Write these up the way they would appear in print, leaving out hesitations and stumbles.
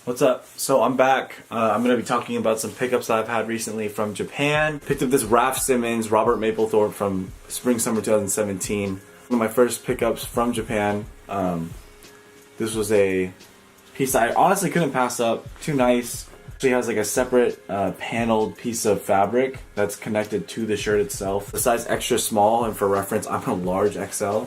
What's up? So I'm back. I'm going to be talking about some pickups that I've had recently from Japan. Picked up this Raf Simons, Robert Mapplethorpe from Spring/Summer 2017. One of my first pickups from Japan. This was a piece that I honestly couldn't pass up. Too nice. Actually has like a separate paneled piece of fabric that's connected to the shirt itself. The size extra small, and for reference, I'm a large XL.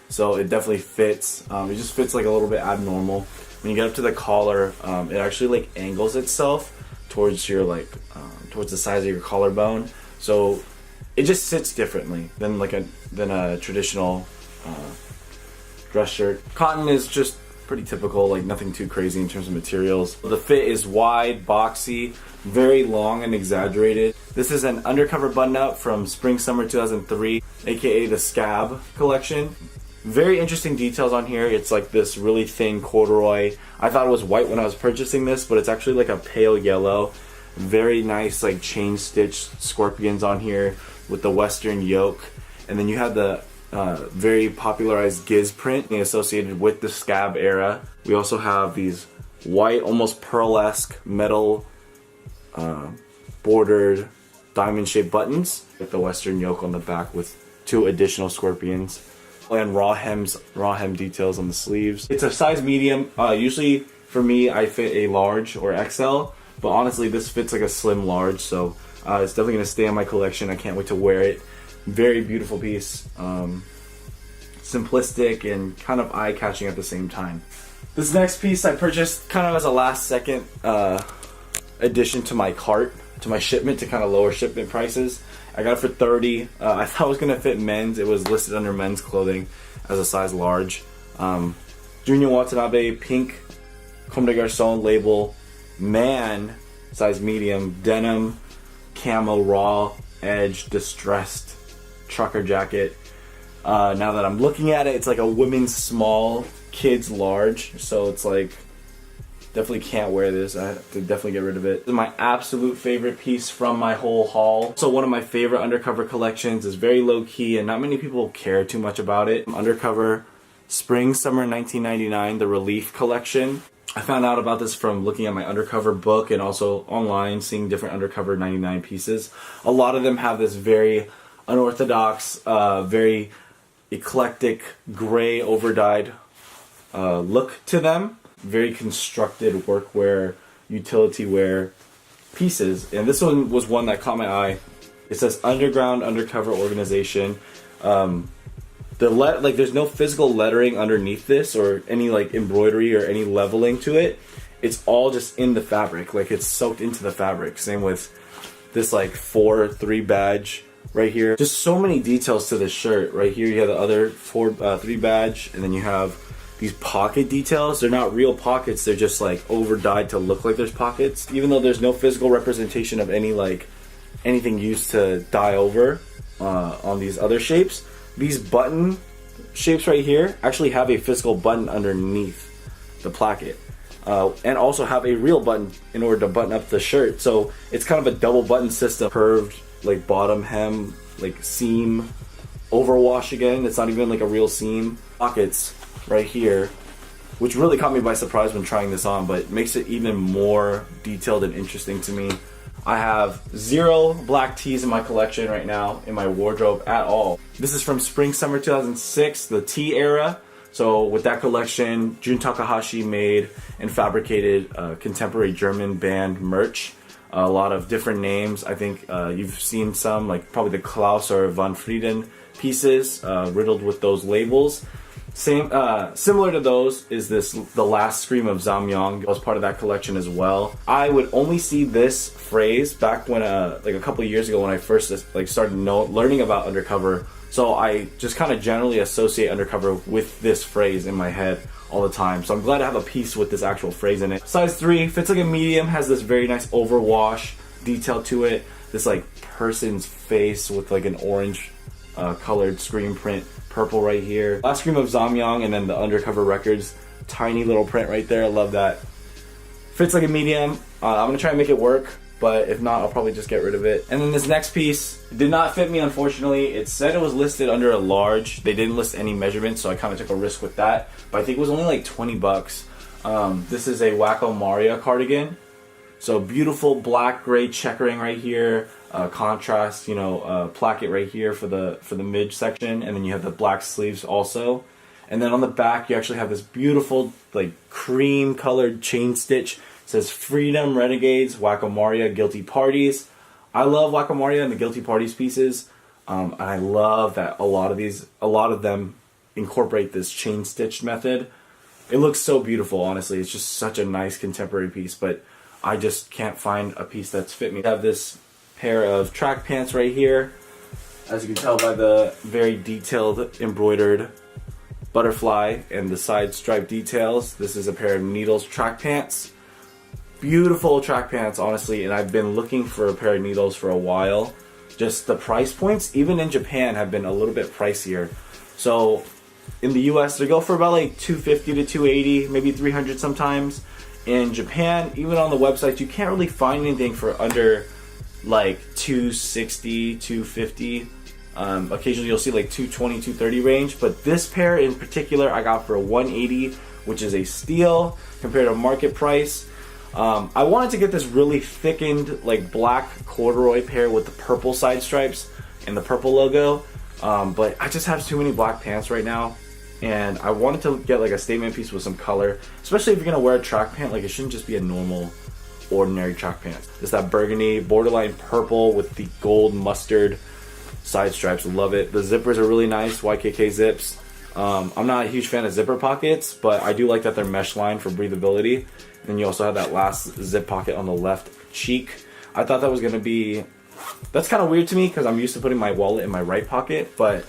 So it definitely fits. It just fits like a little bit abnormal. When you get up to the collar, it actually like angles itself towards your towards the size of your collarbone. So it just sits differently than a traditional dress shirt. Cotton is just pretty typical, like nothing too crazy in terms of materials. The fit is wide, boxy, very long and exaggerated. This is an undercover button-up from Spring/Summer 2003, aka the Scab collection. Very interesting details on here. It's like this really thin corduroy. I thought it was white when I was purchasing this, but it's actually like a pale yellow. Very nice like chain stitched scorpions on here with the western yoke. And then you have the very popularized Giz print associated with the Scab era. We also have these white, almost pearl-esque metal bordered diamond shaped buttons with the western yoke on the back with 2 additional scorpions. And raw hem details on the sleeves. It's a size medium. Usually for me I fit a large or XL, but honestly this fits like a slim large, so it's definitely going to stay in my collection. I can't wait to wear it. Very beautiful piece. Simplistic and kind of eye-catching at the same time. This next piece I purchased kind of as a last second addition to my cart, to my shipment, to kind of lower shipment prices. I got it for $30. I thought it was going to fit men's. It was listed under men's clothing as a size large. Junior Watanabe, pink, Comme des Garçons label, man, size medium, denim, camo, raw, edge, distressed, trucker jacket. Now that I'm looking at it, it's like a women's small, kids large, so it's like, definitely can't wear this. I have to definitely get rid of it. This is my absolute favorite piece from my whole haul. So one of my favorite Undercover collections. Is very low key and not many people care too much about it. Undercover Spring/Summer 1999, the Relief collection. I found out about this from looking at my Undercover book and also online, seeing different Undercover 99 pieces. A lot of them have this very unorthodox, very eclectic, gray, overdyed look to them. Very constructed workwear, utility wear pieces, and this one was one that caught my eye. It says Underground Undercover Organization. There's no physical lettering underneath this or any like embroidery or any leveling to it. It's all just in the fabric, like it's soaked into the fabric. Same with this like 4-3 badge right here. Just so many details to this shirt. Right here you have the other 3 badge, and then you have these pocket details. They're not real pockets, they're just like over dyed to look like there's pockets. Even though there's no physical representation of any anything used to dye over on these other shapes, these button shapes right here actually have a physical button underneath the placket. And also have a real button in order to button up the shirt. So it's kind of a double button system. Curved like bottom hem, like seam, overwash again. It's not even like a real seam. Pockets right here, which really caught me by surprise when trying this on, but makes it even more detailed and interesting to me. I have 0 black tees in my collection right now in my wardrobe at all. This is from Spring/Summer 2006, the tea era. So with that collection, Jun Takahashi made and fabricated contemporary German band merch. A lot of different names. I think you've seen some, like probably the Klaus or Von Frieden pieces riddled with those labels. Similar to those is The Last Scream of Zamyang. Was part of that collection as well. I would only see this phrase back when like a couple of years ago when I first started learning about Undercover. So I just kind of generally associate Undercover with this phrase in my head all the time. So I'm glad to have a piece with this actual phrase in it. Size 3, fits like a medium, has this very nice overwash detail to it. This like person's face with like an orange colored screen print, purple right here. Last Scream of Zamyang, and then the Undercover Records, tiny little print right there. I love that. Fits like a medium. I'm gonna try and make it work. but if not, I'll probably just get rid of it. And then this next piece did not fit me, unfortunately. It said it was listed under a large. They didn't list any measurements, so I kind of took a risk with that. But I think it was only like 20 bucks. This is a Wacko Maria cardigan. So beautiful black gray checkering right here, contrast, placket right here for the mid section, and then you have the black sleeves also. And then on the back you actually have this beautiful like cream colored chain stitch. It says Freedom Renegades, Wacko Maria, Guilty Parties. I love Wacko Maria and the Guilty Parties pieces. And I love that a lot of them incorporate this chain stitched method. It looks so beautiful, honestly. It's just such a nice contemporary piece, but I just can't find a piece that's fit me. I have this pair of track pants right here. As you can tell by the very detailed embroidered butterfly and the side stripe details, this is a pair of Needles track pants. Beautiful track pants, honestly, and I've been looking for a pair of Needles for a while. Just the price points, even in Japan, have been a little bit pricier. So in the US, they go for about like $250 to $280, maybe $300 sometimes. In Japan, even on the website, you can't really find anything for under like $260, $250. Occasionally you'll see like $220, $230 range, but this pair in particular I got for $180, which is a steal compared to market price. I wanted to get this really thickened like black corduroy pair with the purple side stripes and the purple logo, but I just have too many black pants right now, and I wanted to get like a statement piece with some color, especially if you're gonna wear a track pant. Like, it shouldn't just be a normal ordinary track pant. It's that burgundy borderline purple with the gold mustard side stripes. Love it. The zippers are really nice, YKK zips. I'm not a huge fan of zipper pockets, but I do like that they're mesh lined for breathability. Then you also have that last zip pocket on the left cheek. I thought that was gonna be, that's kind of weird to me because I'm used to putting my wallet in my right pocket, but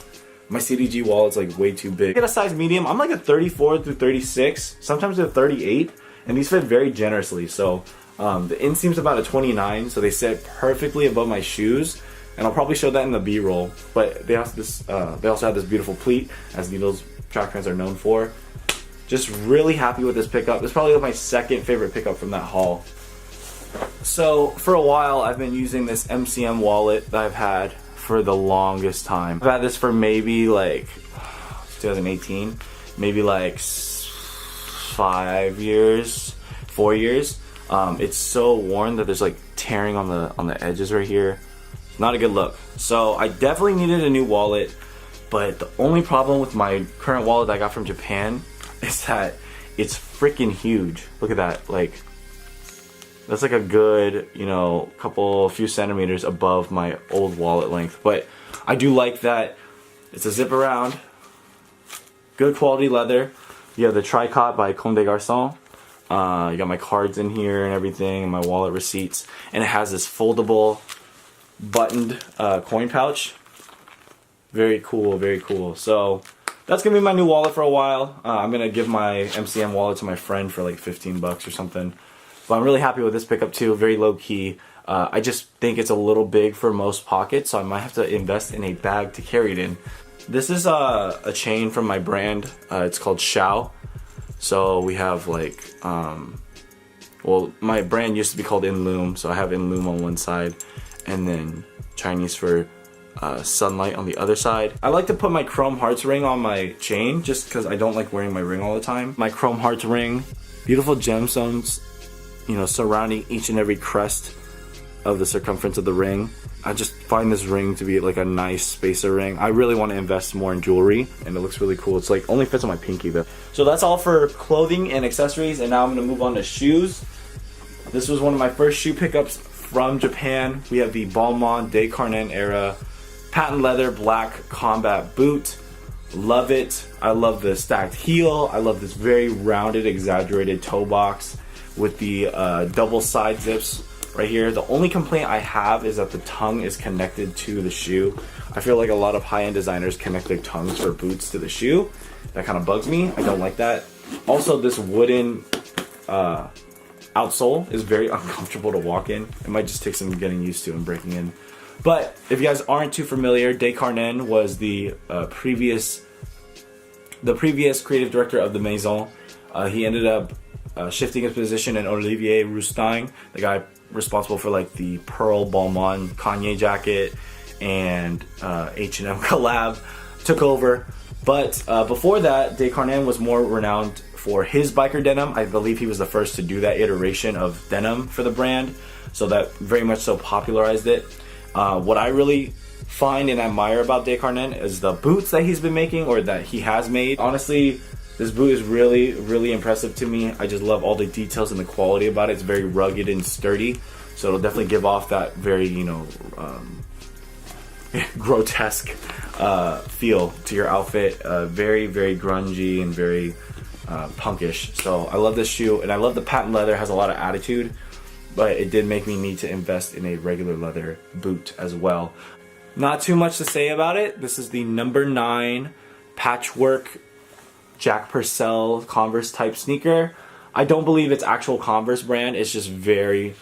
my CDG wallet's like way too big. I get a size medium. I'm like a 34 through 36, sometimes a 38, and these fit very generously. So the inseam's about a 29, so they sit perfectly above my shoes, and I'll probably show that in the B-roll. But they also have this beautiful pleat, as Needles track pants are known for. Just really happy with this pickup. It's probably my second favorite pickup from that haul. So for a while I've been using this Mcm wallet that I've had for the longest time. I've had this for maybe like 2018, maybe like 5 years, 4 years. It's so worn that there's like tearing on the edges right here. Not a good look. So I definitely needed a new wallet, but the only problem with my current wallet that I got from Japan is that it's freaking huge. Look at that. Like, that's like a good, few centimeters above my old wallet length. But I do like that it's a zip around, good quality leather. You have the tricot by Comme des Garçons. You got my cards in here and everything, and my wallet receipts. And it has this foldable, buttoned coin pouch. Very cool, very cool. So that's gonna be my new wallet for a while. I'm gonna give my Mcm wallet to my friend for like 15 bucks or something. But I'm really happy with this pickup too, very low key. I just think it's a little big for most pockets, so I might have to invest in a bag to carry it in. This is a chain from my brand. It's called Xiao. So we have like, well, my brand used to be called In Loom, so I have In Loom on one side, and then Chinese for Sunlight on the other side. I like to put my chrome hearts ring on my chain just because I don't like wearing my ring all the time. My chrome hearts ring, beautiful gemstones, surrounding each and every crest of the circumference of the ring. I just find this ring to be like a nice spacer ring. I really want to invest more in jewelry, and it looks really cool. It's like only fits on my pinky though. So that's all for clothing and accessories, and now I'm gonna move on to shoes. This was one of my first shoe pickups from Japan. We have the Balmain de Carnen era patent leather black combat boot. Love it. I love the stacked heel. I love this very rounded, exaggerated toe box with the double side zips right here. The only complaint I have is that the tongue is connected to the shoe. I feel like a lot of high-end designers connect their tongues for boots to the shoe. That kind of bugs me. I don't like that. Also, this wooden outsole is very uncomfortable to walk in. It might just take some getting used to and breaking in. But if you guys aren't too familiar, De Carnen was the previous creative director of the Maison. He ended up shifting his position, and Olivier Rousteing, the guy responsible for like the Pearl Balmain Kanye jacket and H&M collab, took over. But before that, De Carnen was more renowned for his biker denim. I believe he was the first to do that iteration of denim for the brand, so that very much so popularized it. What I really find and admire about Descartes is the boots that he's been making, or that he has made. Honestly, this boot is really, really impressive to me. I just love all the details and the quality about it. It's very rugged and sturdy, so it'll definitely give off that very, you know, grotesque feel to your outfit. Very, very grungy and very punkish. So I love this shoe, and I love the patent leather. It has a lot of attitude, but it did make me need to invest in a regular leather boot as well. Not too much to say about it. This is the number 9 patchwork Jack Purcell Converse type sneaker. I don't believe it's actual Converse brand. It's just very,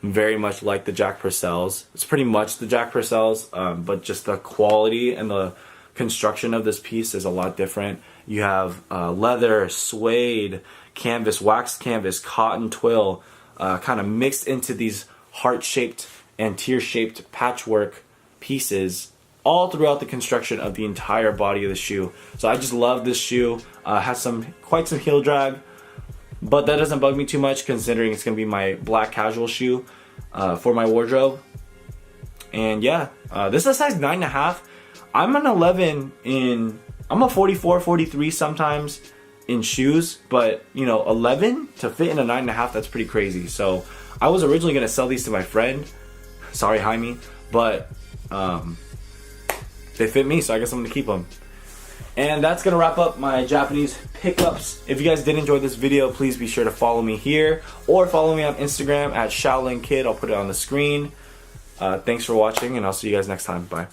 very much like the Jack Purcells. It's pretty much the Jack Purcells, but just the quality and the construction of this piece is a lot different. You have leather, suede, canvas, waxed canvas, cotton twill, kind of mixed into these heart-shaped and tear-shaped patchwork pieces all throughout the construction of the entire body of the shoe. So I just love this shoe. Has quite some heel drag, but that doesn't bug me too much considering it's gonna be my black casual shoe for my wardrobe. And yeah, this is a size 9.5. I'm an 11 in, I'm a 44, 43 sometimes in shoes, but you know, 11 to fit in a 9.5, that's pretty crazy. So I was originally gonna sell these to my friend, sorry Jaime, but they fit me, so I guess I'm gonna keep them. And that's gonna wrap up my Japanese pickups. If you guys did enjoy this video, please be sure to follow me here, or follow me on Instagram at Shaolin Kid. I'll put it on the screen. Thanks for watching, and I'll see you guys next time. Bye.